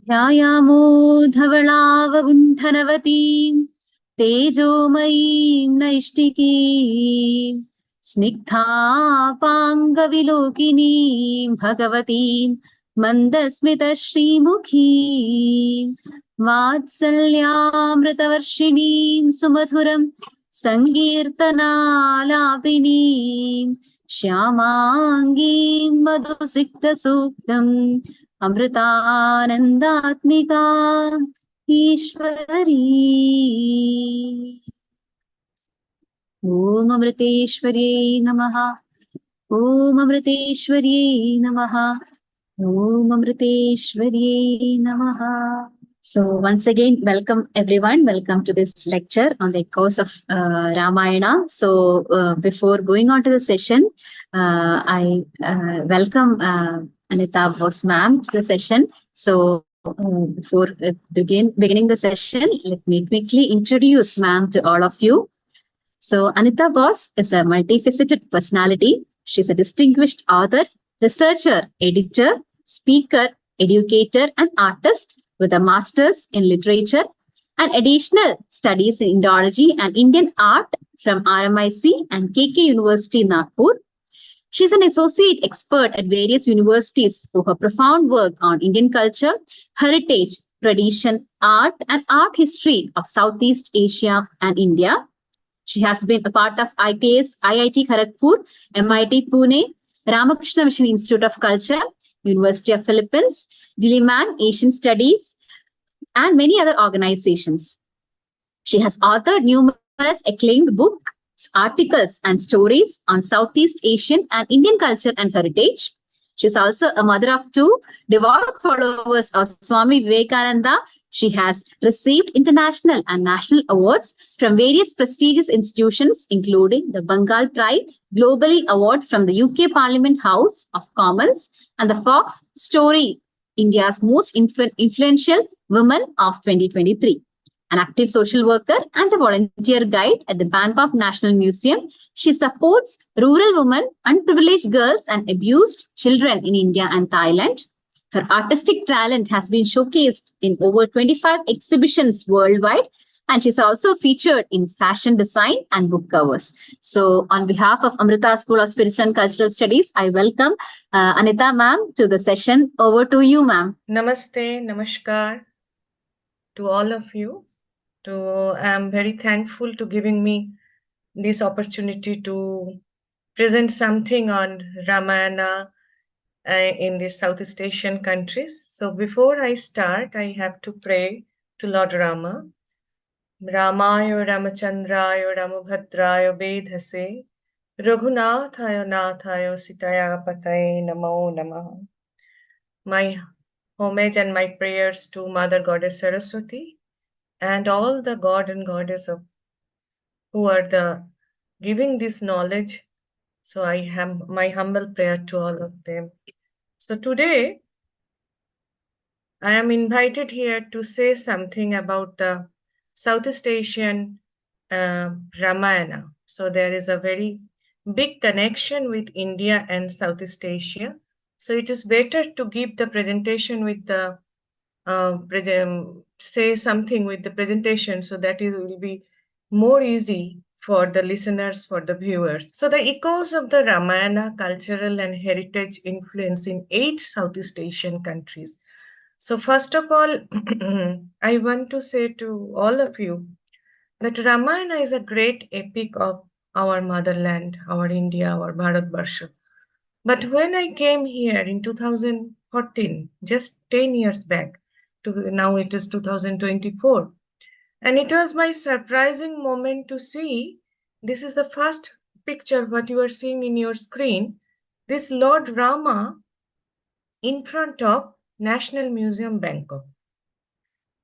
ध्यायामो धवलावगुण्ठनवतीं तेजोमयीं नैष्टिकीं स्निग्धापाङ्गविलोकिनीं भगवतीं मन्दस्मितश्रीमुखीं वात्सल्यामृतवर्षिणीं सुमधुरं सङ्कीर्तनालापिनीं श्यामाङ्गीं मधुसिक्तसूक्तम् अमृतानन्दात्मिका ईश्वरी। ॐ अमृतेश्वर्यै नमः। ॐ अमृतेश्वर्यै नमः। ॐ अमृतेश्वर्यै नमः. So once again, welcome everyone. Welcome to this lecture on the course of Ramayana. So before going on to the session, I welcome Anita Bose ma'am to the session. So before beginning the session, let me quickly introduce ma'am to all of you. So Anita Bose is a multifaceted personality. She's a distinguished author, researcher, editor, speaker, educator, and artist with a master's in literature and additional studies in Indology and Indian art from RMIC and KK University, Nagpur. She's an associate expert at various universities for her profound work on Indian culture, heritage, tradition, art, and art history of Southeast Asia and India. She has been a part of IKS, IIT Kharagpur, MIT Pune, Ramakrishna Mission Institute of Culture, University of Philippines, Diliman Asian Studies, and many other organizations. She has authored numerous acclaimed books, articles, and stories on Southeast Asian and Indian culture and heritage. She's also a mother of two devout followers of Swami Vivekananda. She has received international and national awards from various prestigious institutions, including the Bengal Pride Globally Award from the UK Parliament House of Commons and the Fox Story, India's most influential woman of 2023. An active social worker and a volunteer guide at the Bangkok National Museum, she supports rural women, unprivileged girls, and abused children in India and Thailand. Her artistic talent has been showcased in over 25 exhibitions worldwide, and she's also featured in fashion design and book covers. So, on behalf of Amrita School of Spiritual and Cultural Studies, I welcome Anita ma'am to the session. Over to you, ma'am. Namaste, namaskar to all of you. I'm very thankful to giving me this opportunity to present something on Ramayana in the Southeast Asian countries. So before I start, I have to pray to Lord Rama. Ramayo Ramachandrayo Ramabhadrayo Vedhase Raghunathayo Nathayo Sitaya Pataye Namo Namaha. My homage and my prayers to Mother Goddess Saraswati and all the god and goddess of who are the giving this knowledge. So I have my humble prayer to all of them. So today I am invited here to say something about the Southeast Asian Ramayana. So there is a very big connection with India and Southeast Asia. So it is better to give the presentation with the say something with the presentation, so that it will be more easy for the listeners, for the viewers. So the echoes of the Ramayana cultural and heritage influence in 8 Southeast Asian countries. So first of all, I want to say to all of you that Ramayana is a great epic of our motherland, our India, our Bharatvarsha. But when I came here in 2014, just 10 years back, now it is 2024, and it was my surprising moment to see, this is the first picture what you are seeing in your screen, this Lord Rama in front of National Museum, Bangkok.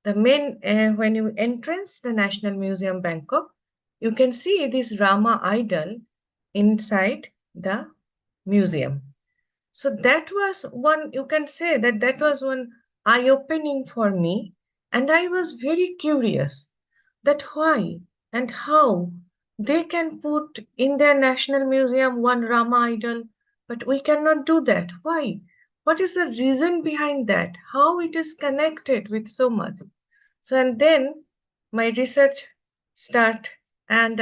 The main, when you entrance the National Museum, Bangkok, you can see this Rama idol inside the museum. So that was one, you can say that was one eye-opening for me. And I was very curious that why and how they can put in their national museum one Rama idol, but we cannot do that. Why? What is the reason behind that? How it is connected with so much? So, and then my research start, and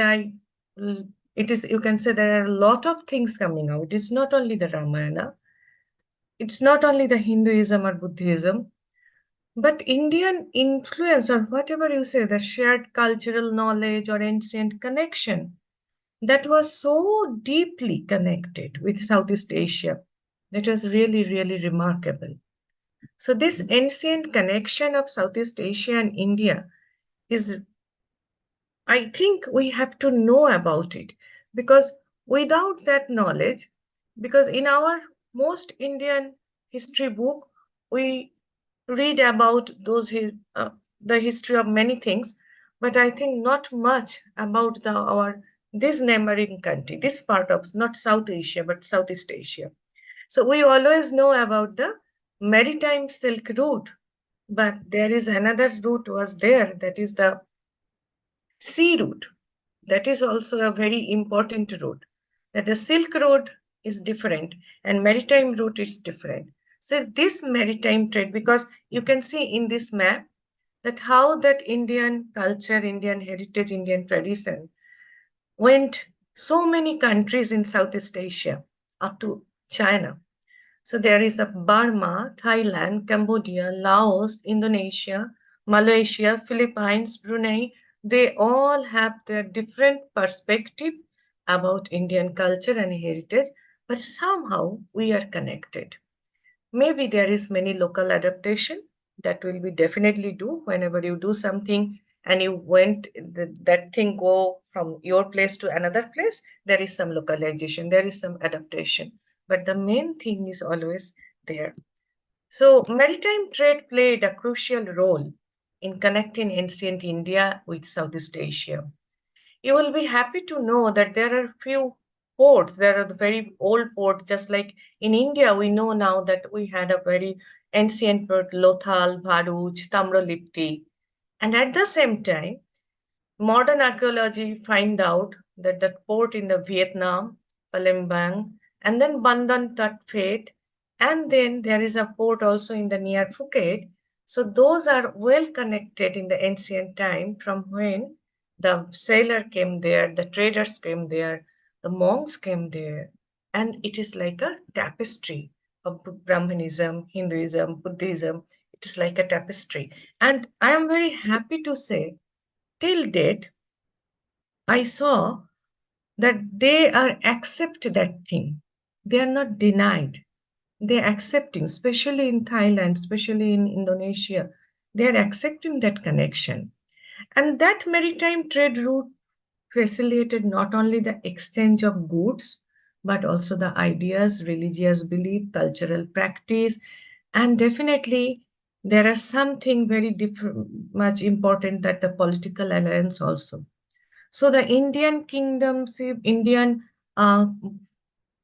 it is, you can say there are a lot of things coming out. It's not only the Ramayana, it's not only the Hinduism or Buddhism, but Indian influence, or whatever you say, the shared cultural knowledge or ancient connection that was so deeply connected with Southeast Asia. That was really, really remarkable. So, this ancient connection of Southeast Asia and India is, I think we have to know about it, because without that knowledge, because in our most Indian history book, we read about the history of many things, but I think not much about our this neighboring country, this part of not South Asia but Southeast Asia. So we always know about the maritime Silk Route, but there is another route was there, that is the sea route. That is also a very important route. That the Silk Road is different and maritime route is different. So this maritime trade, because you can see in this map that how that Indian culture, Indian heritage, Indian tradition went so many countries in Southeast Asia up to China. So there is a Burma, Thailand, Cambodia, Laos, Indonesia, Malaysia, Philippines, Brunei. They all have their different perspective about Indian culture and heritage, but somehow we are connected. Maybe there is many local adaptation that will be definitely do whenever you do something and you went that thing go from your place to another place, there is some localization, there is some adaptation, but the main thing is always there. So maritime trade played a crucial role in connecting ancient India with Southeast Asia. You will be happy to know that there are few ports. There are the very old ports, just like in India, we know now that we had a very ancient port, Lothal, Bharuch, Tamralipti. And at the same time, modern archaeology find out that the port in the Vietnam, Palembang, and then Bandhan Tat Phet, and then there is a port also in the near Phuket. So those are well connected in the ancient time from when the sailor came there, the traders came there, the monks came there, and it is like a tapestry of Brahmanism, Hinduism, Buddhism. It is like a tapestry. And I am very happy to say, till date, I saw that they are accept that thing. They are not denied. They are accepting, especially in Thailand, especially in Indonesia. They are accepting that connection. And that maritime trade route facilitated not only the exchange of goods, but also the ideas, religious belief, cultural practice, and definitely there are something very different, much important, that the political alliance also. So the Indian kingdoms, Indian uh,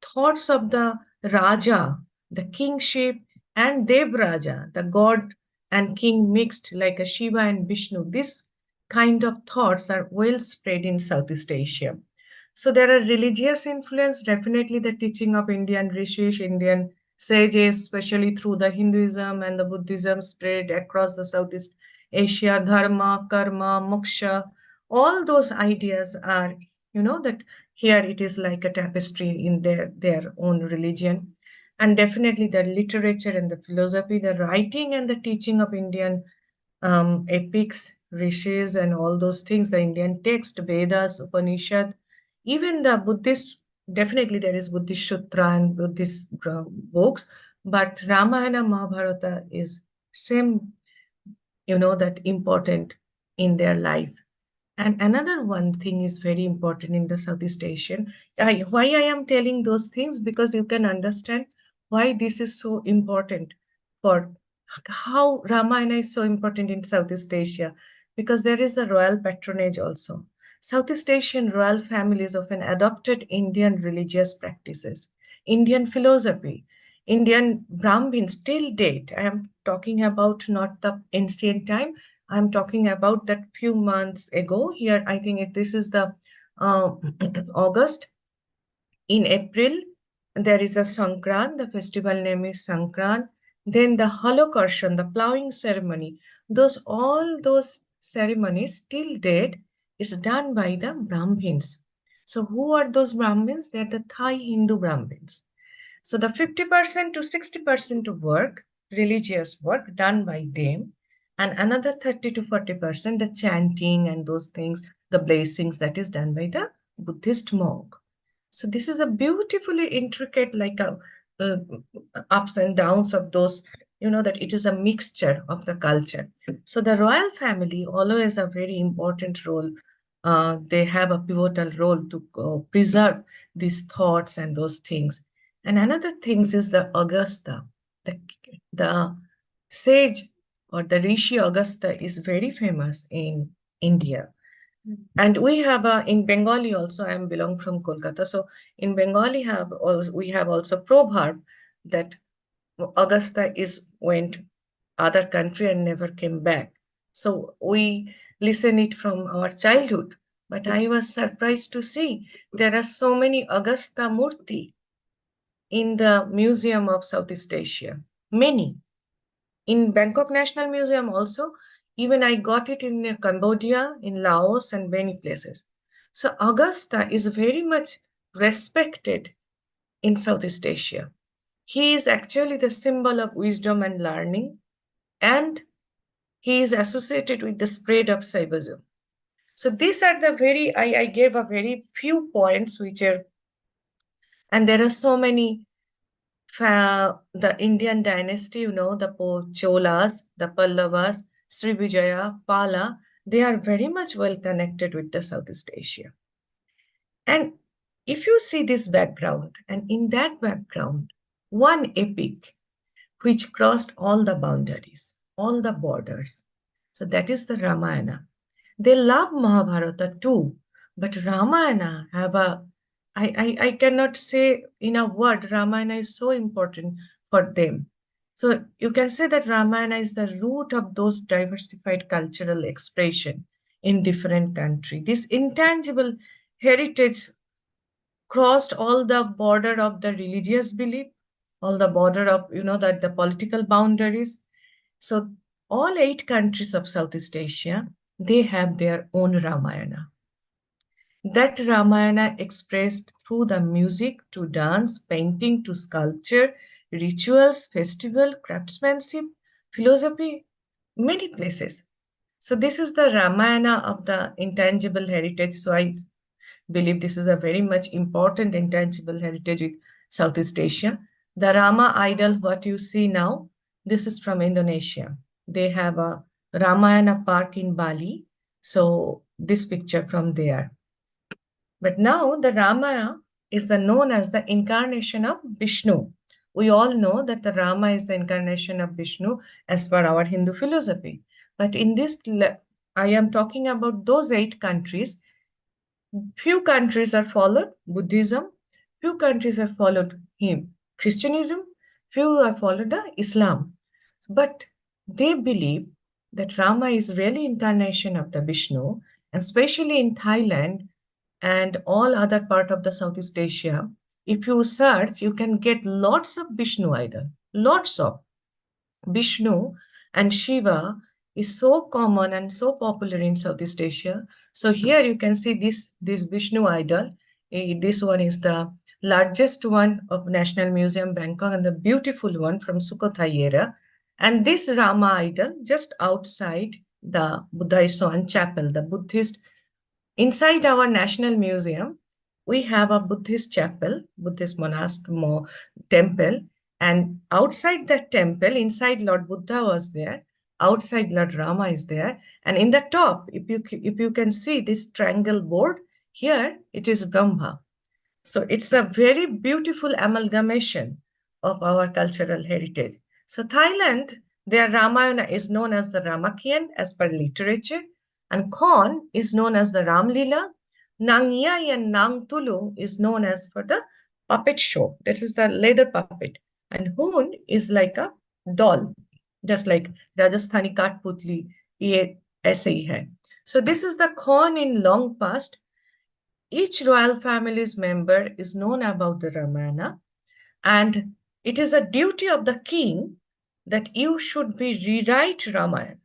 thoughts of the Raja, the kingship, and Dev Raja, the god and king mixed like a Shiva and Vishnu. This kind of thoughts are well spread in Southeast Asia. So there are religious influence, definitely the teaching of Indian rishis, Indian sages, especially through the Hinduism and the Buddhism spread across the Southeast Asia, dharma, karma, moksha, all those ideas are, that here it is like a tapestry in their own religion. And definitely the literature and the philosophy, the writing and the teaching of Indian epics, rishis, and all those things, the Indian text, Vedas, Upanishad, even the Buddhist, definitely there is Buddhist Sutra and Buddhist books, but Ramayana, Mahabharata is same, that important in their life. And another one thing is very important in the Southeast Asian. Why I am telling those things? Because you can understand why this is so important, for how Ramayana is so important in Southeast Asia. Because there is a royal patronage also. Southeast Asian royal families often adopted Indian religious practices, Indian philosophy, Indian Brahmins till date. I am talking about not the ancient time. I'm talking about that few months ago. Here, I think this is the uh, August. In April, there is a Sankran, the festival name is Sankran. Then the Holocarshan, the plowing ceremony. All those ceremonies till date is done by the Brahmins. So who are those Brahmins? They are the Thai Hindu Brahmins. So the 50% to 60% of work, religious work done by them, and another 30 to 40%, the chanting and those things, the blessings, that is done by the Buddhist monk. So this is a beautifully intricate, like a uh, ups and downs of those, that it is a mixture of the culture. So the royal family always a very important role. They have a pivotal role to preserve these thoughts and those things. And another thing is the Augusta, the sage or the Rishi Augusta is very famous in India. And we have in Bengali also. I am belong from Kolkata, so in Bengali we have also proverb that Augusta is went other country and never came back. So we listen it from our childhood. But I was surprised to see there are so many Augusta Murti in the Museum of Southeast Asia. Many. In Bangkok National Museum also, even I got it in Cambodia, in Laos, and many places. So Augusta is very much respected in Southeast Asia. He is actually the symbol of wisdom and learning, and he is associated with the spread of Saivism. So these are the I gave a very few points which are, and there are so many the Indian dynasty, the Cholas, the Pallavas, Srivijaya, Pala, they are very much well connected with the Southeast Asia. And if you see this background, and in that background, one epic which crossed all the boundaries, all the borders. So that is the Ramayana. They love Mahabharata too, but Ramayana have I cannot say in a word, Ramayana is so important for them. So you can say that Ramayana is the root of those diversified cultural expression in different countries. This intangible heritage crossed all the border of the religious belief, all the border of, that the political boundaries. So all 8 countries of Southeast Asia, they have their own Ramayana. That Ramayana expressed through the music to dance, painting to sculpture, rituals, festival, craftsmanship, philosophy, many places. So this is the Ramayana of the intangible heritage. So I believe this is a very much important intangible heritage with Southeast Asia. The Rama idol, what you see now, this is from Indonesia. They have a Ramayana park in Bali. So this picture from there. But now the Rama is known as the incarnation of Vishnu. We all know that the Rama is the incarnation of Vishnu as per our Hindu philosophy. But in this, I am talking about those 8 countries. Few countries are followed Buddhism, few countries are followed him Christianism, few are followed the Islam. But they believe that Rama is really incarnation of the Vishnu, and especially in Thailand and all other part of the Southeast Asia. If you search, you can get lots of Vishnu idol, lots of Vishnu and Shiva is so common and so popular in Southeast Asia. So here you can see this Vishnu idol. This one is the largest one of National Museum Bangkok and the beautiful one from Sukhothai era. And this Rama idol just outside the Buddhaiswan chapel, the Buddhist. Inside our National Museum, we have a Buddhist chapel, Buddhist temple, and outside that temple, inside Lord Buddha was there, outside Lord Rama is there, and in the top, if you can see this triangle board, here it is Brahma. So it's a very beautiful amalgamation of our cultural heritage. So Thailand, their Ramayana is known as the Ramakien as per literature, and Khon is known as the Ramlila. Nang Yai and Nang Tulu is known as for the puppet show. This is the leather puppet. And Hoon is like a doll, just like Rajasthani Katputli, ye aise hi hai. So this is the Khon in long past. Each royal family's member is known about the Ramayana. And it is a duty of the king that you should be rewrite Ramayana,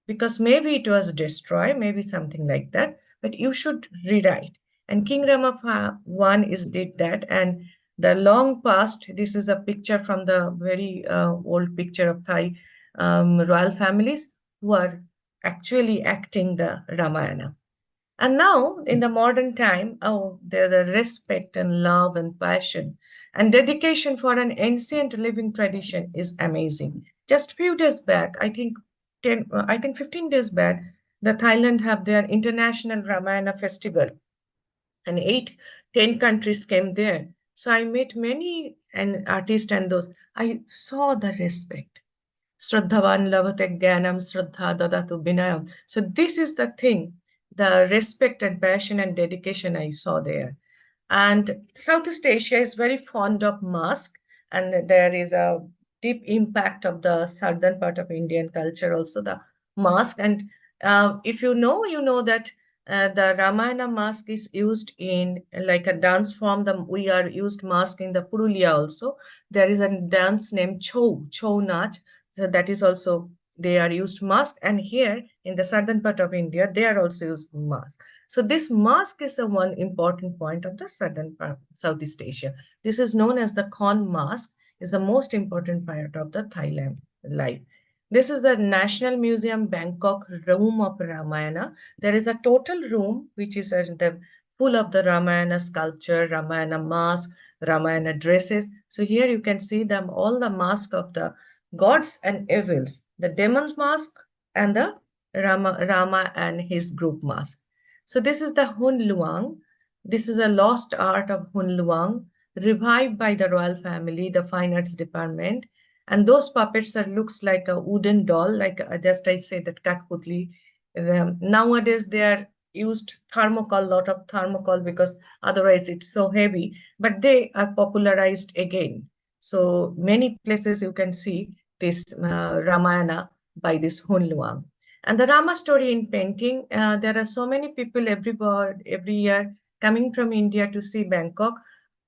because maybe it was destroyed, maybe something like that, but you should rewrite. And King Rama I is did that, and the long past. This is a picture from the very old picture of Thai royal families who are actually acting the Ramayana. And now, in the modern time, oh, the respect and love and passion and dedication for an ancient living tradition is amazing. Just few days back, I think 15 days back, the Thailand have their international Ramayana festival, and 10 countries came there. So I met many and artists and those. I saw the respect. Shraddhavan lavate jnanam shraddha dadatu vinayam. So this is the thing, the respect and passion and dedication I saw there. And Southeast Asia is very fond of mask, and there is a deep impact of the southern part of Indian culture, also the mask. And if you know, you know that the Ramayana mask is used in like a dance form. We are used mask in the Purulia also. There is a dance named Chou Nach. So that is also, they are used mask. And here in the southern part of India, they are also used mask. So this mask is a one important point of the southern part, Southeast Asia. This is known as the corn mask, is the most important part of the Thailand life. This is the National Museum Bangkok room of Ramayana. There is a total room which is full of the Ramayana sculpture, Ramayana mask, Ramayana dresses. So here you can see them all the mask of the gods and evils, the demon's mask and the Rama and his group mask. So this is the Hun Luang. This is a lost art of Hun Luang, revived by the royal family, the fine arts department. And those puppets are looks like a wooden doll, like just I say that Katputli. Nowadays they are used thermocol, lot of thermocol, because otherwise it's so heavy. But they are popularized again. So many places you can see this Ramayana by this Hun Luang. And the Rama story in painting, there are so many people every year coming from India to see Bangkok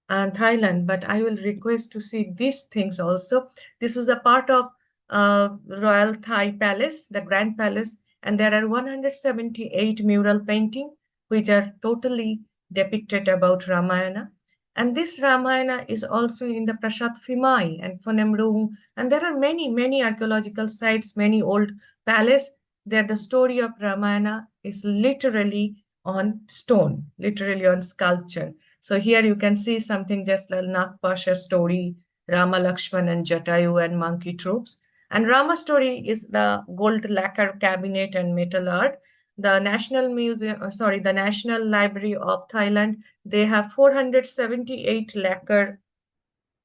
and Thailand, but I will request to see these things also. This is a part of Royal Thai Palace, the Grand Palace, and there are 178 mural painting which are totally depicted about Ramayana. And this Ramayana is also in the Prasat Phimai and Phonam, and there are many archaeological sites, many old palace. There the story of Ramayana is literally on stone, literally on sculpture. So here you can see something just like Nagpasha story, Rama, Lakshman, and Jatayu and monkey troops. And Rama story is the gold lacquer cabinet and metal art. The National Museum, the National Library of Thailand, they have 478 lacquer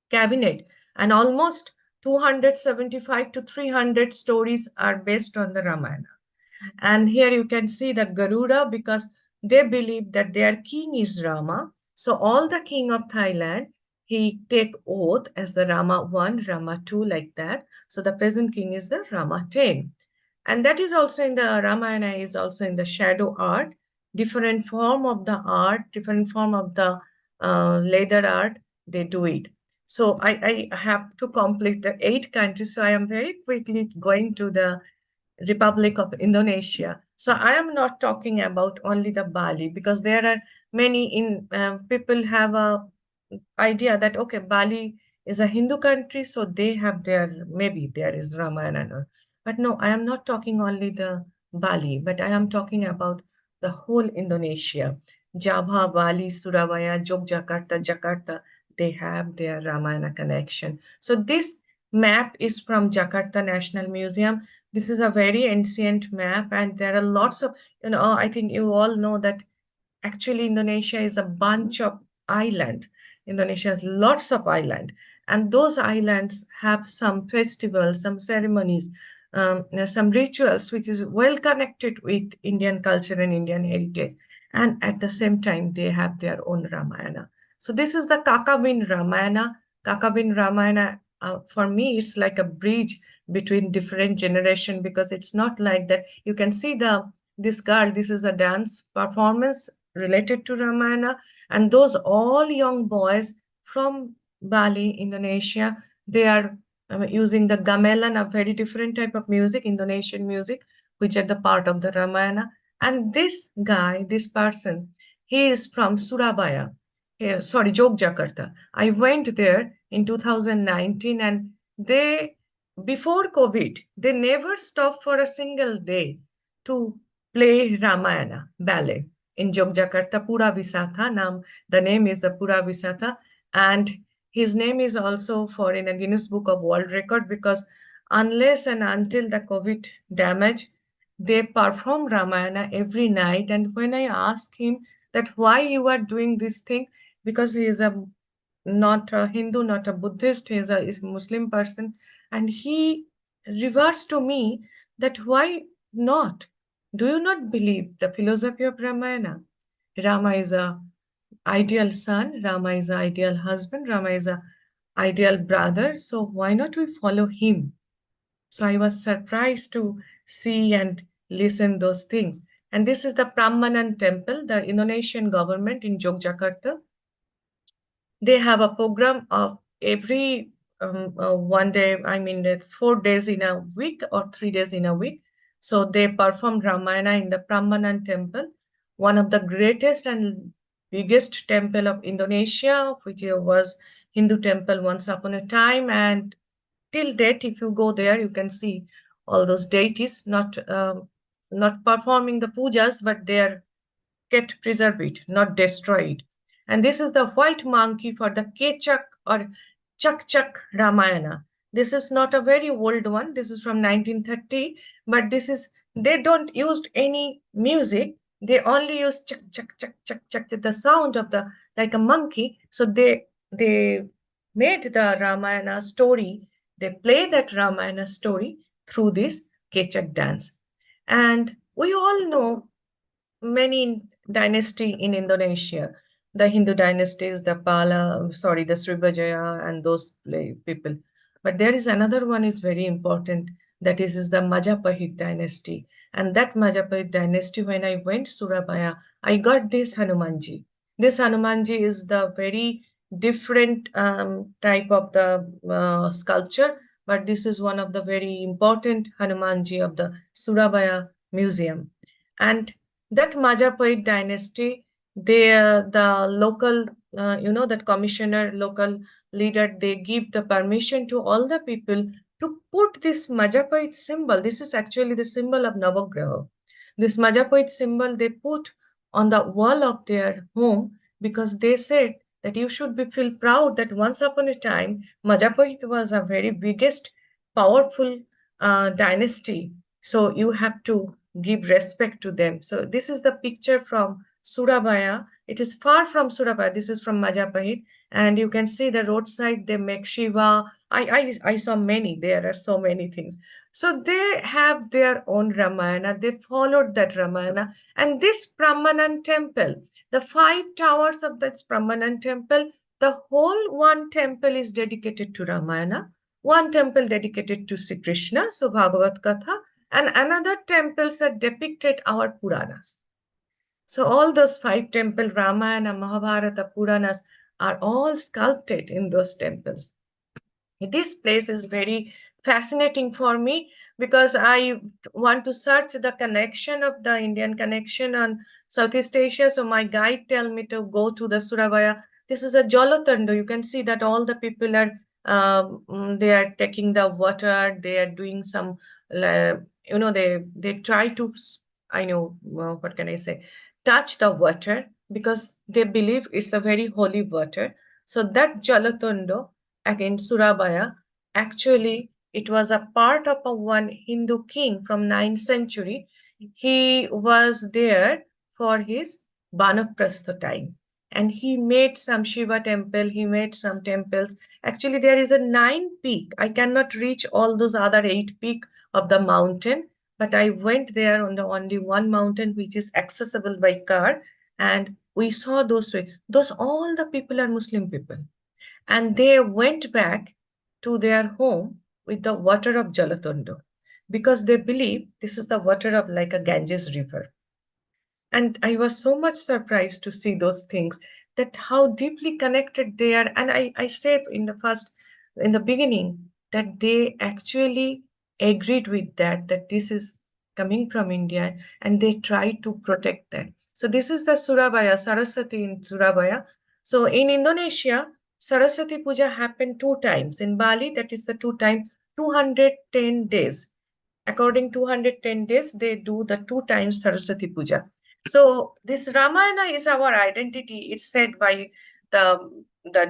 cabinet, and almost 275 to 300 stories are based on the Ramayana. And here you can see the Garuda, because they believe that their king is Rama. So all the king of Thailand, he take oath as the Rama 1, Rama 2, like that. So the present king is the Rama 10. And that is also in the Ramayana, is also in the shadow art, different form of the art, different form of the leather art, they do it. So I have to complete the 8 countries. So I am very quickly going to the Republic of Indonesia. So I am not talking about only the Bali, because there are many people have a idea that okay, Bali is a Hindu country, so they have their, maybe there is Ramayana. But no, I am not talking only the Bali, but I am talking about the whole Indonesia. Java, Bali, Surabaya, Yogyakarta, Jakarta, they have their Ramayana connection. So this map is from Jakarta National Museum. This is a very ancient map, and there are lots of, I think you all know that actually Indonesia is a bunch of island. Indonesia has lots of island, and those islands have some festivals, some ceremonies, some rituals which is well connected with Indian culture and Indian heritage. And at the same time, they have their own Ramayana. So this is the Kakabin Ramayana. Kakabin Ramayana, for me, it's like a bridge between different generation, because it's not like that. You can see this girl, this is a dance performance related to Ramayana, and those all young boys from Bali, Indonesia, they are using the gamelan, a very different type of music, Indonesian music, which are the part of the Ramayana. And this guy, this person, he is from Surabaya, sorry, Jogjakarta. I went there in 2019, and they, before COVID, they never stopped for a single day to play Ramayana ballet in Jogjakarta. Pura Visatha, the name is the Pura Visatha, and his name is also for in a Guinness Book of World Record, because unless and until the COVID damage, they perform Ramayana every night. And when I asked him that why you are doing this thing, because he is a not a Hindu, not a Buddhist, is a Muslim person, and he reverts to me that why not? Do you not believe the philosophy of Ramayana? Rama is a ideal son, Rama is an ideal husband, Rama is a ideal brother. So why not we follow him? So I was surprised to see and listen those things. And this is the Prambanan temple, the Indonesian government in Yogyakarta. They have a program of every one day, I mean 4 days in a week or 3 days in a week. So they perform Ramayana in the Prambanan temple, one of the greatest and biggest temple of Indonesia, which was Hindu temple once upon a time. And till date, if you go there, you can see all those deities not performing the pujas, but they are kept preserved, not destroyed. And this is the white monkey for the Kechak or Chak Chak Ramayana. This is not a very old one. This is from 1930, but this is, they don't use any music. They only use chak chak chak chak chak, the sound of the like a monkey. So they made the Ramayana story. They play that Ramayana story through this Kechak dance. And we all know many dynasty in Indonesia. The Hindu dynasties, the the Srivijaya and those people. But there is another one is very important. That is the Majapahit dynasty. And that Majapahit dynasty, when I went Surabaya, I got this Hanumanji. This Hanumanji is the very different type of the sculpture, but this is one of the very important Hanumanji of the Surabaya Museum. And that Majapahit dynasty, the local, that commissioner, local leader, they give the permission to all the people to put this Majapahit symbol. This is actually the symbol of Navagraha. This Majapahit symbol they put on the wall of their home, because they said that you should feel proud that once upon a time, Majapahit was a very biggest, powerful dynasty. So you have to give respect to them. So this is the picture from Surabaya. It is far from Surabaya. This is from Majapahit. And you can see the roadside, they make Shiva. I saw many. There are so many things. So they have their own Ramayana. They followed that Ramayana. And this Prambanan temple, the 5 towers of that Prambanan temple, the whole one temple is dedicated to Ramayana. One temple dedicated to Sri Krishna, so Bhagavad Katha, and another temples are depicted our Puranas. So all those 5 temples, Ramayana, Mahabharata, Puranas, are all sculpted in those temples. This place is very fascinating for me, because I want to search the connection of the Indian connection on Southeast Asia. So my guide tell me to go to the Surabaya. This is a Jolotando. You can see that all the people are they are taking the water. They are doing some they try to, what can I say, touch the water, because they believe it's a very holy water. So that Jolotando again Surabaya, actually it was a part of a one Hindu king from 9th century. He was there for his Banaprastha time, and he made some Shiva temple, he made some temples. Actually there is a 9 peak. I cannot reach all those other 8 peak of the mountain, but I went there on the only one mountain which is accessible by car, and we saw those all the people are Muslim people, and they went back to their home with the water of Jalatondo, because they believe this is the water of like a Ganges river. And I was so much surprised to see those things. that how deeply connected they are. And I said in the beginning, that they actually agreed with that this is coming from India, and they try to protect that. So this is the Surabaya, Saraswati in Surabaya. So in Indonesia, Saraswati Puja happened 2 times. In Bali, that is the 2 times, 210 days. According to 210 days, they do the 2 times Saraswati Puja. So this Ramayana is our identity. It's said by the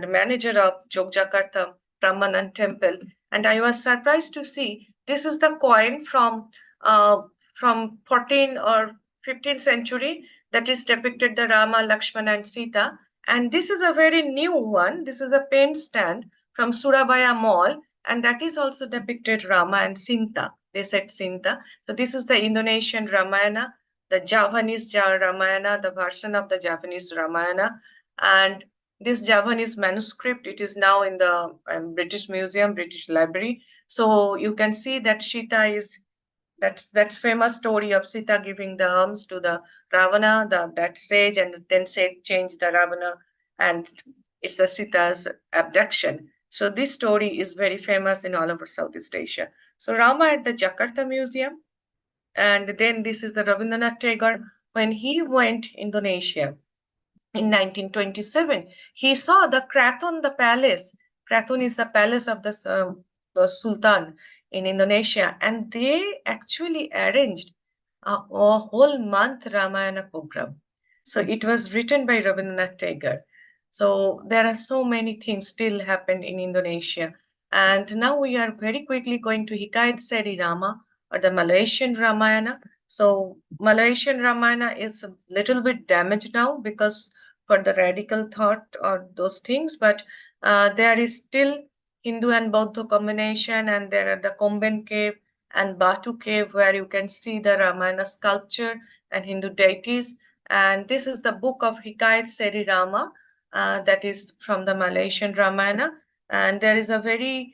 manager of Jogjakarta Brahmanan temple. And I was surprised to see this is the coin from 14th or 15th century that is depicted the Rama, Lakshmana, and Sita. And this is a very new one. This is a pen stand from Surabaya Mall, and that is also depicted Rama and Sinta. They said Sinta. So this is the Indonesian Ramayana, the Javanese Ramayana, the version of the Japanese Ramayana. And this Javanese manuscript, it is now in the British Museum, British Library. So you can see that Sita is, that's famous story of Sita giving the arms to the Ravana, that sage, and then sage changed the Ravana, and it's the Sita's abduction. So this story is very famous in all over Southeast Asia. So Rama at the Jakarta Museum, and then this is the Rabindranath Tagore when he went Indonesia in 1927. He saw the Kraton, the palace. Kraton is the palace of the Sultan in Indonesia, and they actually arranged a whole month Ramayana program. So it was written by Rabindranath Tagore. So there are so many things still happen in Indonesia. And now we are very quickly going to Hikayat Seri Rama, or the Malaysian Ramayana. So Malaysian Ramayana is a little bit damaged now because for the radical thought or those things, but there is still Hindu and Bauddha combination, and there are the Komben cave and Batu cave where you can see the Ramayana sculpture and Hindu deities. And this is the book of Hikayat Seri Rama, that is from the Malaysian Ramayana. And there is a very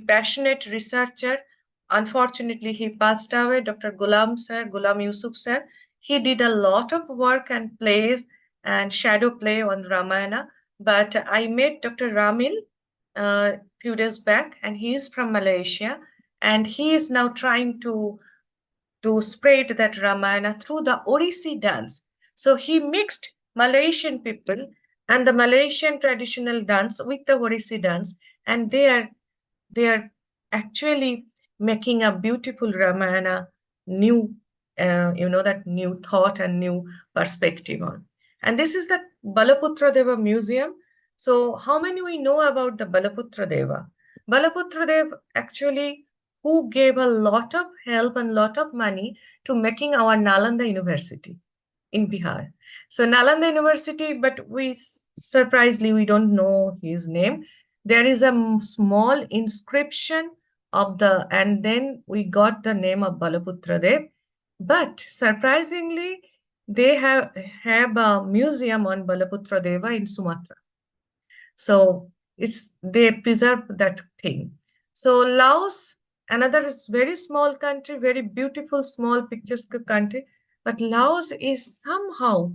passionate researcher. Unfortunately, he passed away, Dr. Gulam Yusuf sir. He did a lot of work and plays and shadow play on Ramayana. But I met Dr. Ramil a few days back, and he is from Malaysia, and he is now trying to spread that Ramayana through the Odissi dance. So he mixed Malaysian people and the Malaysian traditional dance with the Odissi dance, and they are actually making a beautiful Ramayana new, that new thought and new perspective on. And this is the Balaputra Deva Museum. So how many we know about the Balaputra Deva? Balaputra Deva actually who gave a lot of help and lot of money to making our Nalanda University in Bihar. So Nalanda University, but surprisingly we don't know his name. There is a small inscription and then we got the name of Balaputra Dev. But surprisingly, they have a museum on Balaputra Deva in Sumatra. So they preserve that thing. So Laos, another very small country, very beautiful, small picturesque country, but Laos is somehow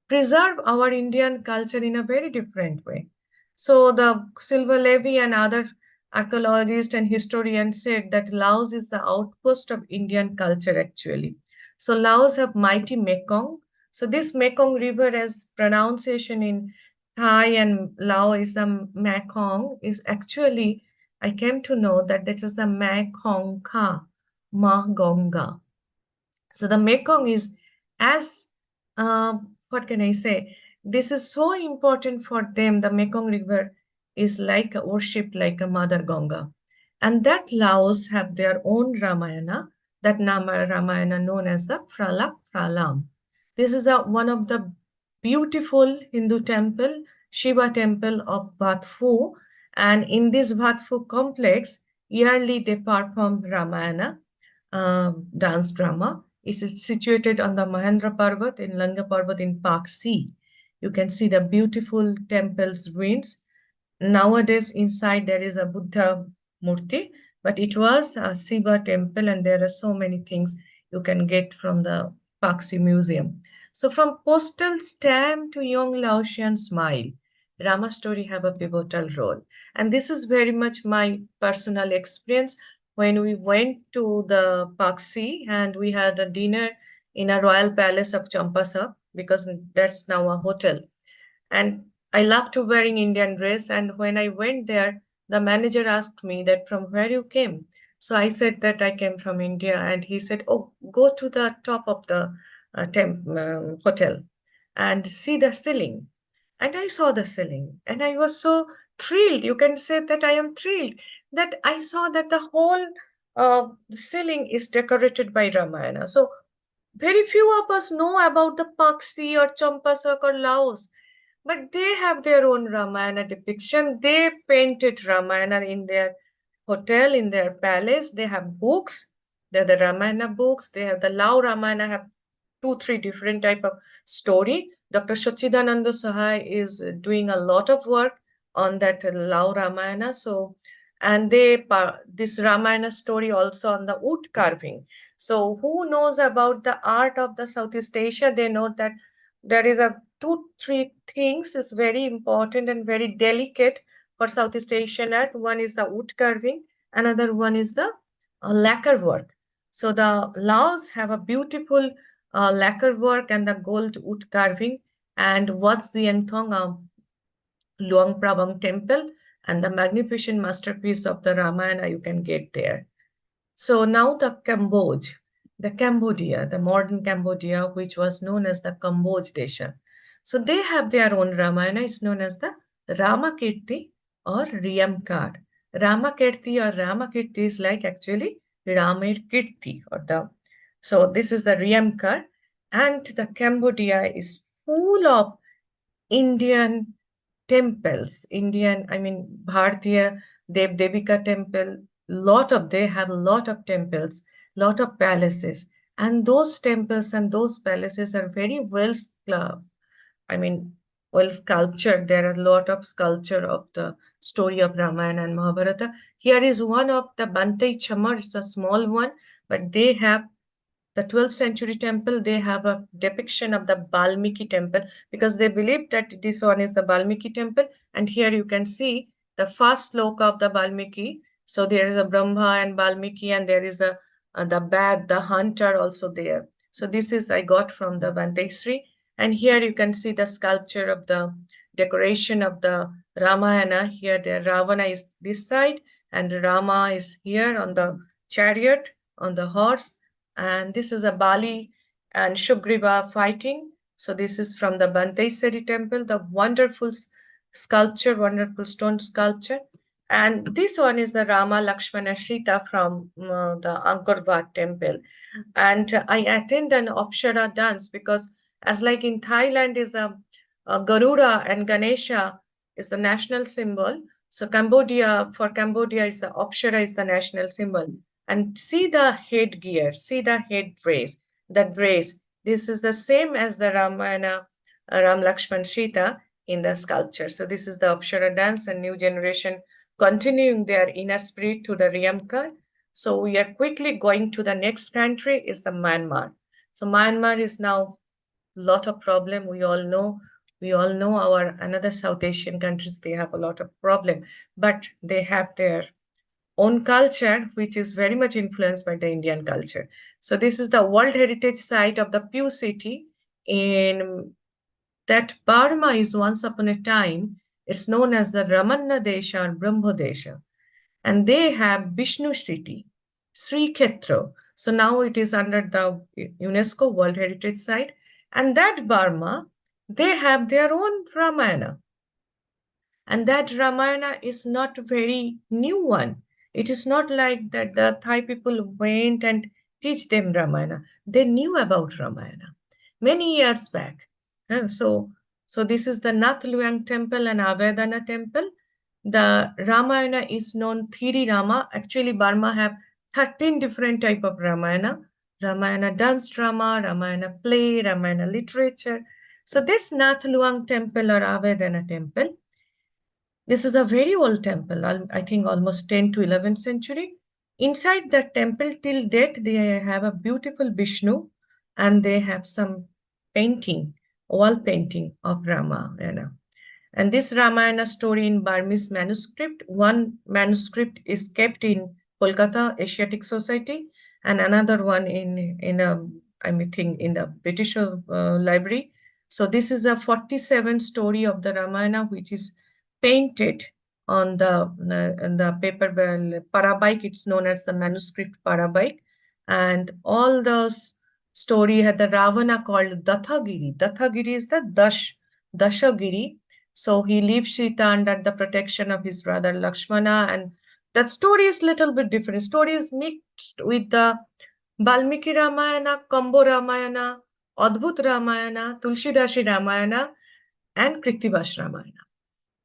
preserve our Indian culture in a very different way. So the Silver Levy and other archaeologists and historians said that Laos is the outpost of Indian culture actually. So Laos have mighty Mekong. So this Mekong River as pronunciation in Thai and Lao is the Mekong is actually, I came to know that this is the Mekong Ka Magonga. So the Mekong is as, what can I say? This is so important for them. The Mekong River is like worshipped like a Mother Ganga. And that Laos have their own Ramayana, that Ramayana known as the Pralak Pralam. This is one of the beautiful Hindu temple, Shiva temple of Bhatfu. And in this Bhatfu complex, yearly they perform Ramayana dance drama. It is situated on the Mahendra Parvat in Langa Parvat in Park Sea. You can see the beautiful temple's ruins. Nowadays, inside there is a Buddha Murti, but it was a Shiva temple, and there are so many things you can get from the Park Sea Museum. So from postal stamp to young Laotian smile, Rama story have a pivotal role. And this is very much my personal experience when we went to the Paksi and we had a dinner in a royal palace of Champasa because that's now a hotel. And I love to wearing Indian dress. And when I went there, the manager asked me that from where you came. So I said that I came from India, and he said, "Oh, go to the top of the hotel and see the ceiling." And I saw the ceiling, and I was so thrilled. You can say that I am thrilled that I saw that the whole ceiling is decorated by Ramayana. So very few of us know about the Paksi or Champasak or Laos, but they have their own Ramayana depiction. They painted Ramayana in their hotel, in their palace. They have books. They're the Ramayana books. They have the Lao Ramayana, have two, three different type of story. Dr. Shachidananda Sahai is doing a lot of work on that Lao Ramayana. So, and this Ramayana story also on the wood carving. So who knows about the art of the Southeast Asia? They know that there is a two, three things is very important and very delicate for Southeast Asian art. One is the wood carving, another one is the lacquer work. So the Laos have a beautiful lacquer work and the gold wood carving, and what's the Yanthong Luang Prabang temple and the magnificent masterpiece of the Ramayana you can get there. So now the Cambodia, the modern Cambodia, which was known as the Kamboj Desha. So they have their own Ramayana. It's known as the Ramakirti or Riyamkar. Ramakirti or Ramakirti is like actually Ramir Kirti or the. So this is the Riyamkar, and the Cambodia is full of Indian temples, Bharatiya Dev Devika temple, they have a lot of temples, lot of palaces. And those temples and those palaces are very I mean, well sculptured. There are a lot of sculpture of the story of Ramayana and Mahabharata. Here is one of the Bantai Chamar, it's a small one, but they have the 12th century temple. They have a depiction of the Balmiki temple because they believe that this one is the Balmiki temple. And here you can see the first sloka of the Balmiki. So there is a Brahma and Balmiki, and there is the bat, the hunter also there. So this is I got from the Bantesri. And here you can see the sculpture of the decoration of the Ramayana. Here the Ravana is this side and Rama is here on the chariot, on the horse. And this is a Bali and Shugriva fighting. So this is from the Bantesari temple, the wonderful sculpture, wonderful stone sculpture. And this one is the Rama, Lakshmana, Sita from the Angkor Wat temple. And I attend an Apsara dance because as like in Thailand is a Garuda and Ganesha is the national symbol. So for Cambodia is the Apsara is the national symbol. And see the headgear, see the headdress, the dress. This is the same as the Ramayana, Ram Lakshman Sita in the sculpture. So this is the Apsara dance, and new generation continuing their inner spirit to the Riyamkar. So we are quickly going to the next country is the Myanmar. So Myanmar is now lot of problem. We all know our another South Asian countries, they have a lot of problem, but they have their own culture, which is very much influenced by the Indian culture. So this is the World Heritage Site of the Pew City in that Burma is once upon a time, it's known as the Ramanna Desha or Brahmo Desha. And they have Vishnu City, Sri Khetro. So now it is under the UNESCO World Heritage Site. And that Burma, they have their own Ramayana. And that Ramayana is not very new one. It is not like that the Thai people went and teach them Ramayana. They knew about Ramayana many years back. So this is the Nath Luang temple and Avedana temple. The Ramayana is known Thiri Rama. Actually, Burma have 13 different type of Ramayana. Ramayana dance drama, Ramayana play, Ramayana literature. So this Nath Luang temple or Avedana temple, this is a very old temple, I think almost 10 to 11th century. Inside the temple till date, they have a beautiful Vishnu and they have some painting, wall painting of Ramayana. And this Ramayana story in Burmese manuscript, one manuscript is kept in Kolkata Asiatic Society, and another one in a I mean think in the British Library. So this is a 47 story of the Ramayana, which is painted on the paper parabike. It's known as the manuscript parabike, and all those story had the Ravana called Dathagiri. Dathagiri is the Dashagiri. So he leaves Sita under the protection of his brother Lakshmana, and that story is little bit different. Story is mixed with the Balmiki Ramayana, Kambo Ramayana, Adbhut Ramayana, Tulsidasi Ramayana, and Krittivash Ramayana.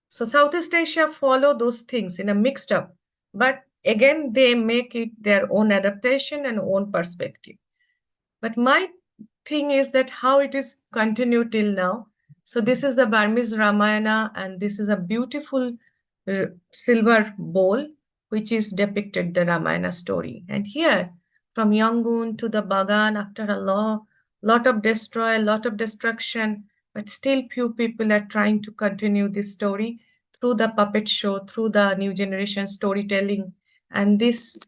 So Southeast Asia follow those things in a mixed up, but again they make it their own adaptation and own perspective. But my thing is that how it is continued till now. So this is the Burmese Ramayana, and this is a beautiful silver bowl which is depicted the Ramayana story. And here, from Yangon to the Bagan, after a lot of destroy, lot of destruction, but still few people are trying to continue this story through the puppet show, through the new generation storytelling. And this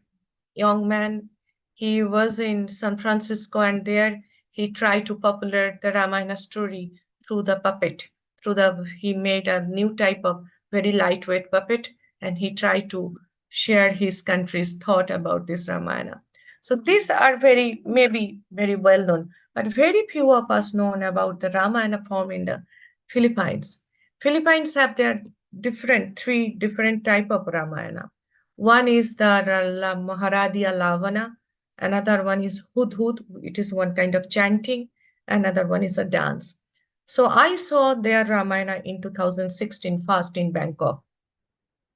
young man, he was in San Francisco, and there he tried to popular the Ramayana story through the puppet. He made a new type of very lightweight puppet, and he tried to share his country's thought about this Ramayana. So these are maybe very well known, but very few of us known about the Ramayana form in the Philippines. Philippines have their three different type of Ramayana. One is the Maharadya Lavana, another one is Hudhud, it is one kind of chanting, another one is a dance. So I saw their Ramayana in 2016 first in Bangkok,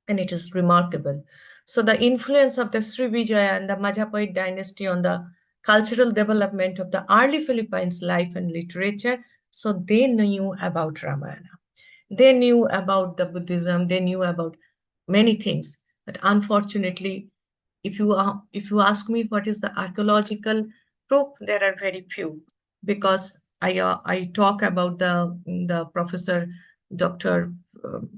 and it is remarkable. So the influence of the Srivijaya and the Majapahit dynasty on the cultural development of the early Philippines life and literature, so they knew about Ramayana. They knew about the Buddhism, they knew about many things. But unfortunately, if you ask me what is the archaeological proof, there are very few, because I talk about the professor Dr.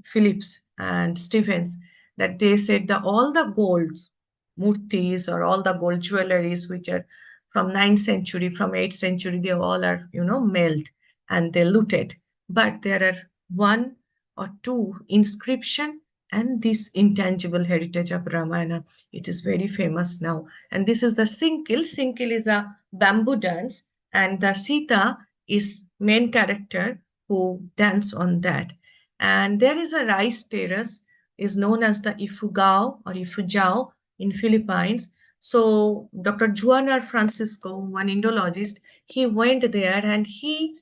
Phillips and Stevens, that they said that all the golds, murtis, or all the gold jewelries which are from 9th century, from 8th century, they all are melt and they looted. But there are one or two inscription and this intangible heritage of Ramayana. It is very famous now. And this is the Sinkil. Sinkil is a bamboo dance, and the Sita is main character who dance on that. And there is a rice terrace, is known as the Ifugao or Ifujao in Philippines. So Dr. Juan Francisco, one Indologist, he went there and he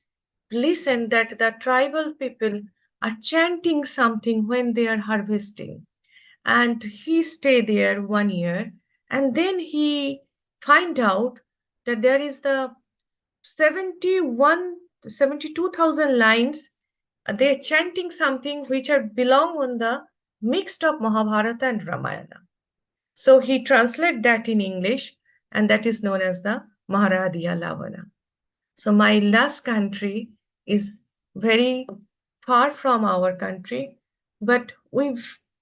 listened that the tribal people are chanting something when they are harvesting. And he stayed there 1 year, and then he find out that there is the 72,000 lines. They're chanting something which are belong on the mixed of Mahabharata and Ramayana. So he translate that in English, and that is known as the Maharadya Lavana. So my last country is very far from our country, but we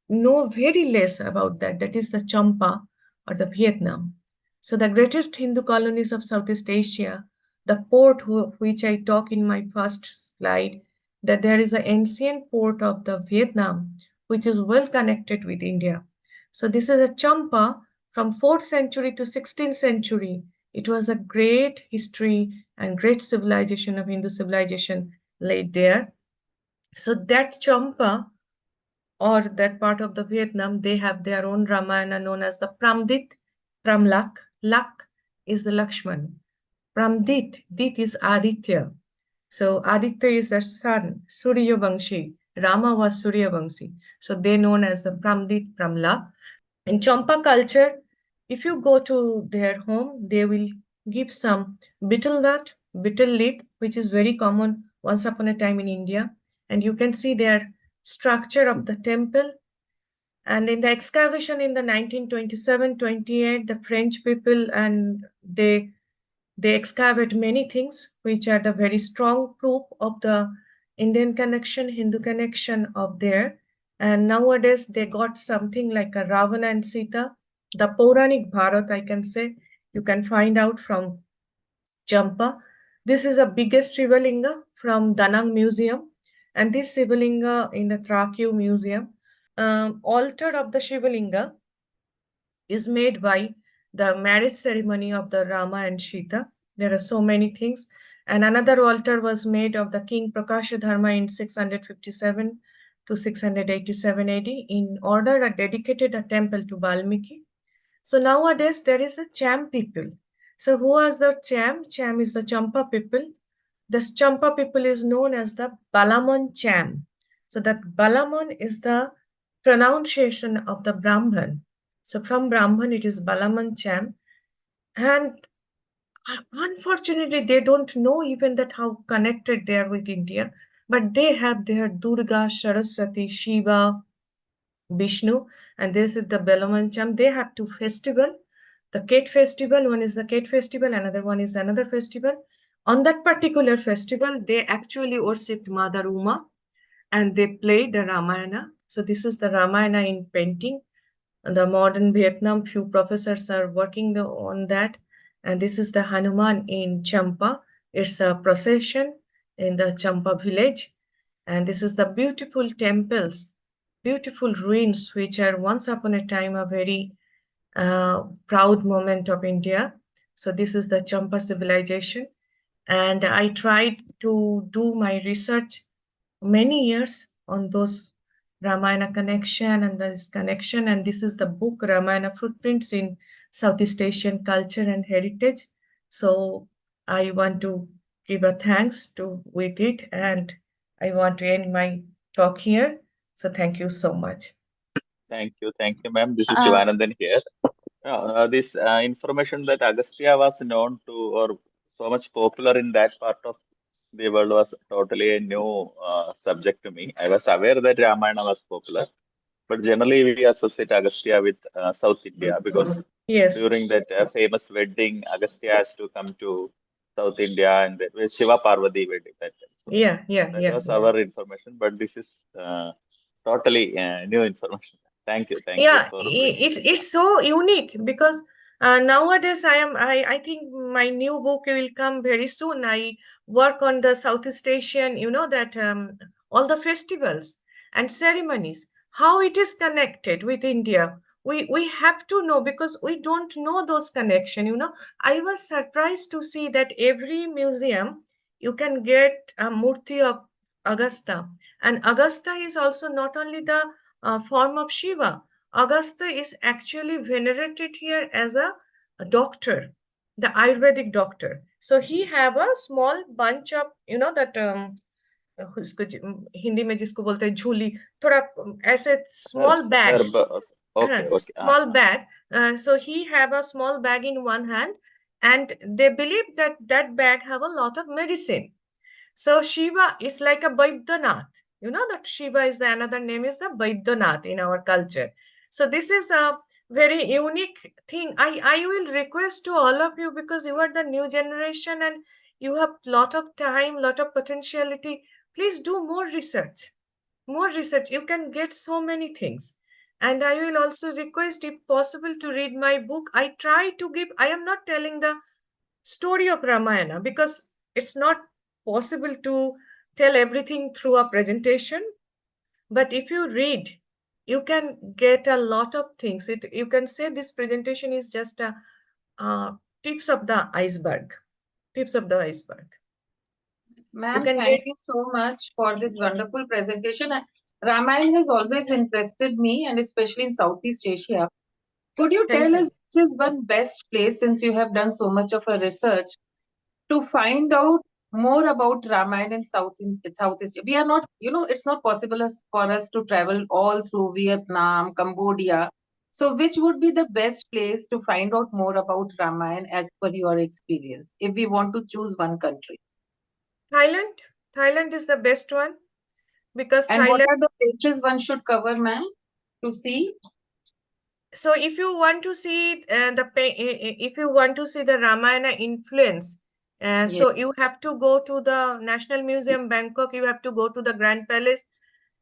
know very less about that. That is the Champa or the Vietnam. So the greatest Hindu colonies of Southeast Asia, the port which I talk in my first slide, that there is an ancient port of the Vietnam, which is well connected with India. So this is a Champa from 4th century to 16th century. It was a great history and great civilization of Hindu civilization laid there. So that Champa or that part of the Vietnam, they have their own Ramayana known as the Pramdit, Pramlak. Lak is the Lakshman. Pramdit, Dit is Aditya. So Aditya is the son, Surya Vamshi. Rama was Surya Vamshi. So they known as the Pramdit, Pramlak. In Champa culture, if you go to their home, they will give some betel nut, betel leaf, which is very common once upon a time in India. And you can see their structure of the temple. And in the excavation in the 1927-28, the French people, and they They excavate many things which are the very strong proof of the Indian connection, Hindu connection of there. And nowadays they got something like a Ravana and Sita, the Puranik Bharat, I can say, you can find out from Champa. This is the biggest Shivalinga from Danang Museum, and this Shivalinga in the Trakyu Museum. Altar of the Shivalinga is made by the marriage ceremony of the Rama and Sita. There are so many things. And another altar was made of the King Prakashadharma in 657 to 687 AD in order dedicated a temple to Valmiki. So nowadays there is a Cham people. So who was the Cham? Cham is the Champa people. This Champa people is known as the Balamon Cham. So that Balamon is the pronunciation of the Brahman. So from Brahman it is Balaman Cham. And unfortunately they don't know even that how connected they are with India. But they have their Durga, Saraswati, Shiva, Vishnu, and this is the Belamancham. They have two festival. The Kate festival, one is the Kate festival, another one is another festival. On that particular festival, they actually worship Mother Uma and they play the Ramayana. So this is the Ramayana in painting. And the modern Vietnam, few professors are working on that. And this is the Hanuman in Champa. It's a procession in the Champa village. And this is the beautiful temples, beautiful ruins, which are once upon a time a very proud moment of India. So this is the Champa civilization. And I tried to do my research many years on those Ramayana connection and this connection. And this is the book Ramayana Footprints in Southeast Asian Culture and Heritage. So I want to give a thanks to with it, and I want to end my talk here. So thank you so much. Thank you, ma'am. This is Uh, Shivanandan here. This information that Agastya was known to or so much popular in that part of the world was totally a new subject to me. I was aware that Ramayana was popular, but generally we associate Agastya with South India because Yes. during that famous wedding, Agastya has to come to South India and that was Shiva Parvati wedding that time. So that Yeah. was our information, but this is totally new information. Thank you Yeah, for bringing this up. it's so unique because nowadays I think my new book will come very soon. I work on the Southeast Asian, that all the festivals and ceremonies, how it is connected with India. We have to know because we don't know those connection. I was surprised to see that every museum you can get a murti of Agastya, and Agastya is also not only the form of Shiva. Agastya is actually venerated here as a doctor, the Ayurvedic doctor. So he have a small bunch of, that उसको हिंदी में जिसको बोलते हैं झूली, थोड़ा ऐसे small Herbs, bag, okay. small bag. So he have a small bag in one hand, and they believe that that bag have a lot of medicine. So Shiva is like a Vaidyanath. You know that Shiva is the another name is the Vaidyanath in our culture. So this is a very unique thing. I will request to all of you because you are the new generation and you have lot of time, lot of potentiality. Please do more research. More research. You can get so many things. And I will also request, if possible, to read my book. I try to give, I am not telling the story of Ramayana because it's not possible to tell everything through a presentation. But if you read, you can get a lot of things. You can say this presentation is just a tips of the iceberg. Tips of the iceberg. Ma'am, can thank get- you so much for this wonderful presentation. Ramayana has always interested me, and especially in Southeast Asia. Could you Thank tell you. us which is one best place, since you have done so much of a research, to find out more about Ramayana in Southeast Asia? We are not, it's not possible for us to travel all through Vietnam, Cambodia. So which would be the best place to find out more about Ramayana as per your experience, if we want to choose one country? Thailand. Thailand is the best one because And what Thailand. are the places one should cover, ma'am, to see? So if you want to see if you want to see the Ramayana influence, so you have to go to the National Museum, Bangkok. You have to go to the Grand Palace.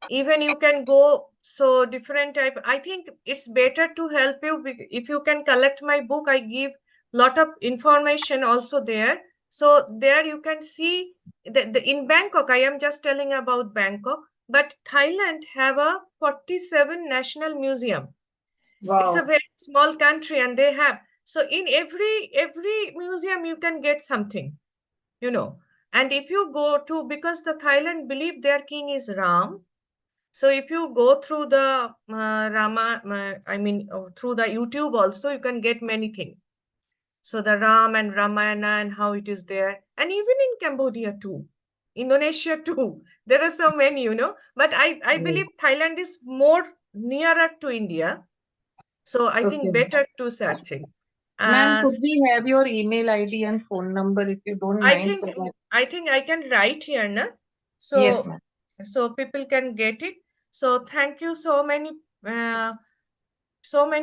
Even you can go, so different type. I think it's better to help you if you can collect my book. I give lot of information also there. So there you can see in Bangkok. I am just telling about Bangkok, but Thailand have a 47 national museum. It's a Wow. very small country, and they have, so in every museum you can get something, you know. And if you go to, because the Thailand believe their king is Ram, so if you go through the through the YouTube also, you can get many things. So the Ram and Ramayana and how it is there, and even in Cambodia too, Indonesia too. There are so many, you know. But I believe Thailand is more nearer to India, so I think Okay. better to searching. Ma'am, Uh, could we have your email ID and phone number if you don't I mind? think So that, I think I can write here, na? yes, So ma'am. so people can get it. So thank you so many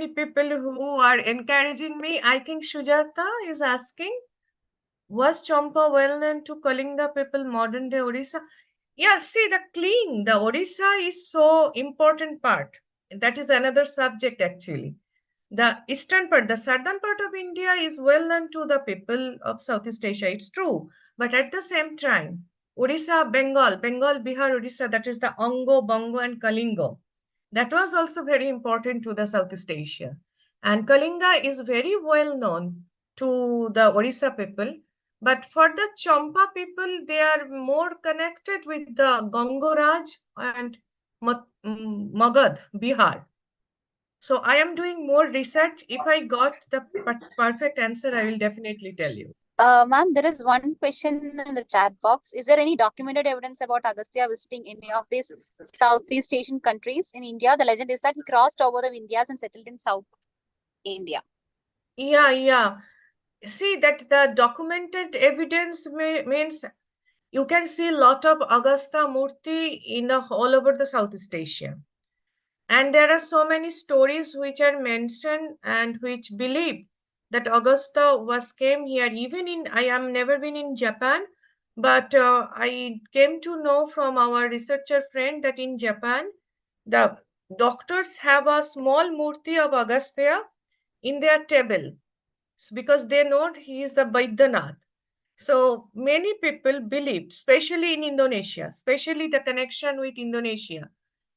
people who are encouraging me. I think Sujata is asking, was Champa well known to Kalinga people modern day Odisha? Yeah, see the clean, the Odisha is so important part. That is another subject actually. The eastern part, the southern part of India is well known to the people of Southeast Asia. It's true. But at the same time, Odisha, Bengal, Bihar, Odisha, that is the Ongo, Bongo, and Kalingo. That was also very important to the Southeast Asia. And Kalinga is very well known to the Odisha people. But for the Champa people, they are more connected with the Gangoraj and Magad, Bihar. So I am doing more research. If I got the perfect answer, I will definitely tell you. Ma'am, there is one question in the chat box. Is there any documented evidence about Agastya visiting any of these Southeast Asian countries in India? The legend is that he crossed over the Vindhyas and settled in South India. Yeah. See that the documented evidence means you can see a lot of Agastya Murti in all over the Southeast Asia. And there are so many stories which are mentioned and which believe that Augusta came here. Even in, I am never been in Japan, but I came to know from our researcher friend that in Japan, the doctors have a small murti of Agastya in their table because they know he is the Vaidyanath. So many people believed, especially in Indonesia, especially the connection with Indonesia.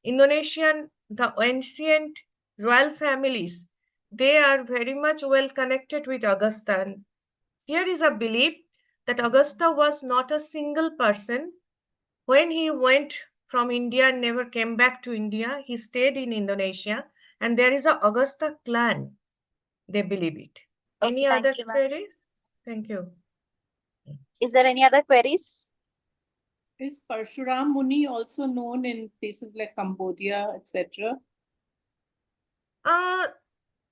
Indonesian, the ancient royal families, they are very much well connected with Augusta. And here is a belief that Augusta was not a single person. When he went from India and never came back to India, he stayed in Indonesia, and there is a Augusta clan. They believe it. Okay, Any other thank you, ma'am. queries? Thank you. Is there any other queries? Is Parshuram Muni also known in places like Cambodia, etc.?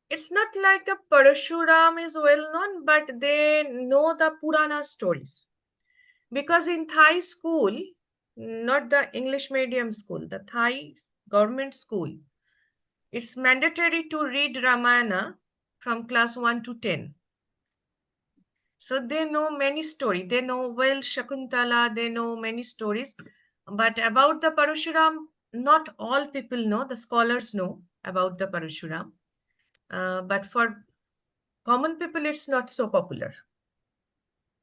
It's not like a Parashuram is well known, but they know the Purana stories. Because in Thai school, not the English medium school, the Thai government school, it's mandatory to read Ramayana from class 1 to 10. So they know many stories. They know well Shakuntala, they know many stories. But about the Parashuram, not all people know, the scholars know about the Parashuram. But for common people, it's not so popular.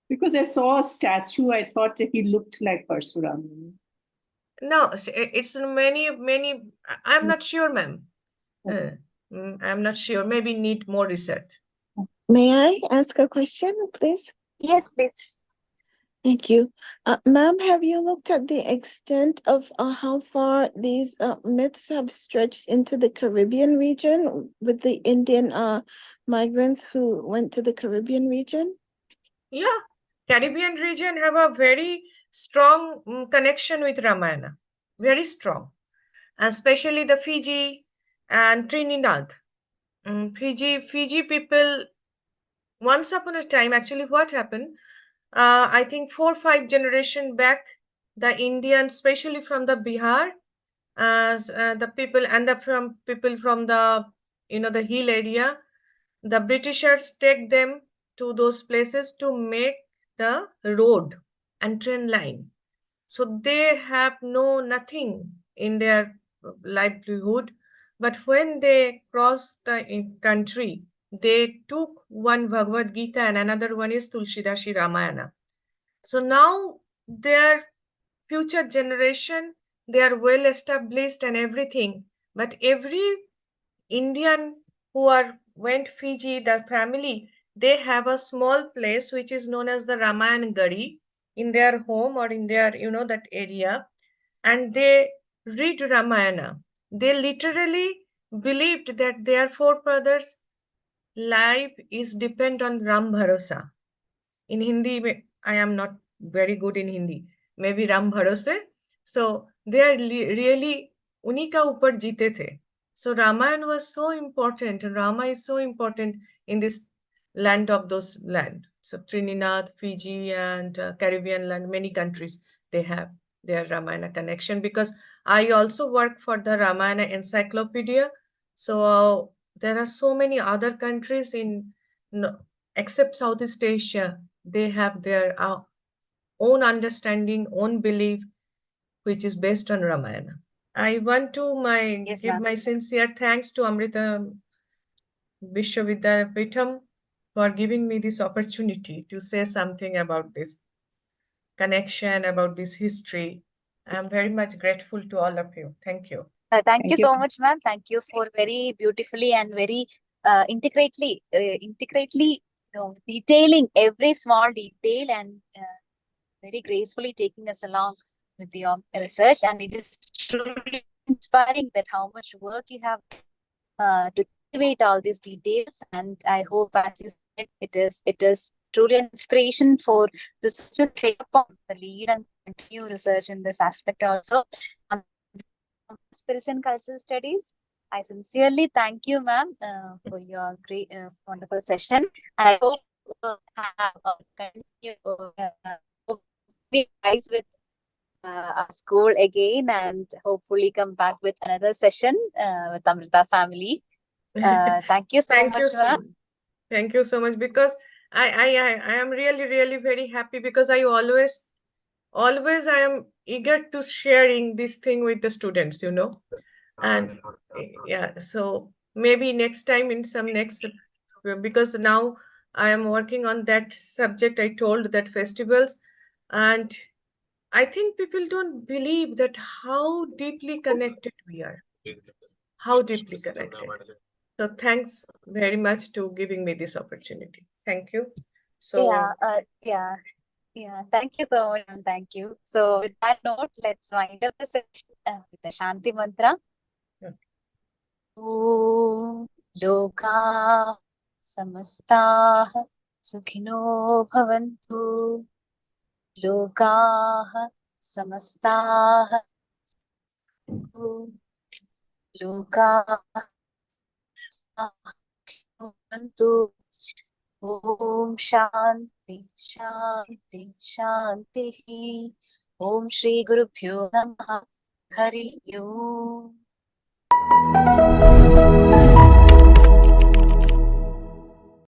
Because I saw a statue, I thought that he looked like Parshuram. No, it's many. I'm not sure, ma'am. I'm not sure. Maybe need more research. May I ask a question, please? Yes, please. Thank you. Ma'am, have you looked at the extent of how far these myths have stretched into the Caribbean region with the Indian migrants who went to the Caribbean region? Yeah, Caribbean region have a very strong connection with Ramayana. Very strong. And especially the Fiji and Trinidad. Fiji people, once upon a time, actually what happened, I think 4 or 5 generation back, the Indians, especially from the Bihar, the people and the people from the the hill area, the Britishers take them to those places to make the road and train line. So they have nothing in their livelihood. But when they cross the country, they took one Bhagavad Gita and another one is Tulsidasi Ramayana. So now their future generation, they are well established and everything. But every Indian who went Fiji, the family, they have a small place which is known as the Ramayana Gadi in their home or in their, that area. And they read Ramayana. They literally believed that their forefathers' life is depend on Ram Bharosa. In Hindi, I am not very good in Hindi. Maybe Ram Bharose. So they are really unika upar jite the. So Ramayana was so important. Rama is so important in this land of those land. So Trinidad, Fiji, and Caribbean land, many countries they have their Ramayana connection, because I also work for the Ramayana Encyclopedia. So there are so many other countries in except Southeast Asia. They have their own understanding, own belief, which is based on Ramayana. I want to give my sincere thanks to Amrita Vishwavidyapeetham for giving me this opportunity to say something about this connection, about this history. I am very much grateful to all of you. Thank you. Thank you so much, ma'am. Thank you for very beautifully and very intricately, detailing every small detail and very gracefully taking us along with your research. And it is truly inspiring that how much work you have to cultivate all these details. And I hope, as you said, it is truly an inspiration for researchers to take up on the lead and continue research in this aspect also. Spiritual and cultural studies. I sincerely thank you, ma'am, for your great, wonderful session. And I hope continue guys with our school again, and hopefully come back with another session with Amrita family. Thank you so much, ma'am. Thank you so much, because I am really very happy, because I always I am eager to sharing this thing with the students, and yeah, so maybe next time in some next, because now I am working on that subject I told, that festivals, and I think people don't believe that how deeply connected we are, how deeply connected. So thanks very much to giving me this opportunity. Thank you. So Thank you so much. Thank you. So with that note, let's wind up the session with the Shanti mantra. Om Loka Samastah Sukhino Bhavantu. Loka Samastah Loka Bhavantu. Om Shanti Shanti Shanti. Om Shri Guru Pyo Namaha. Hari Om.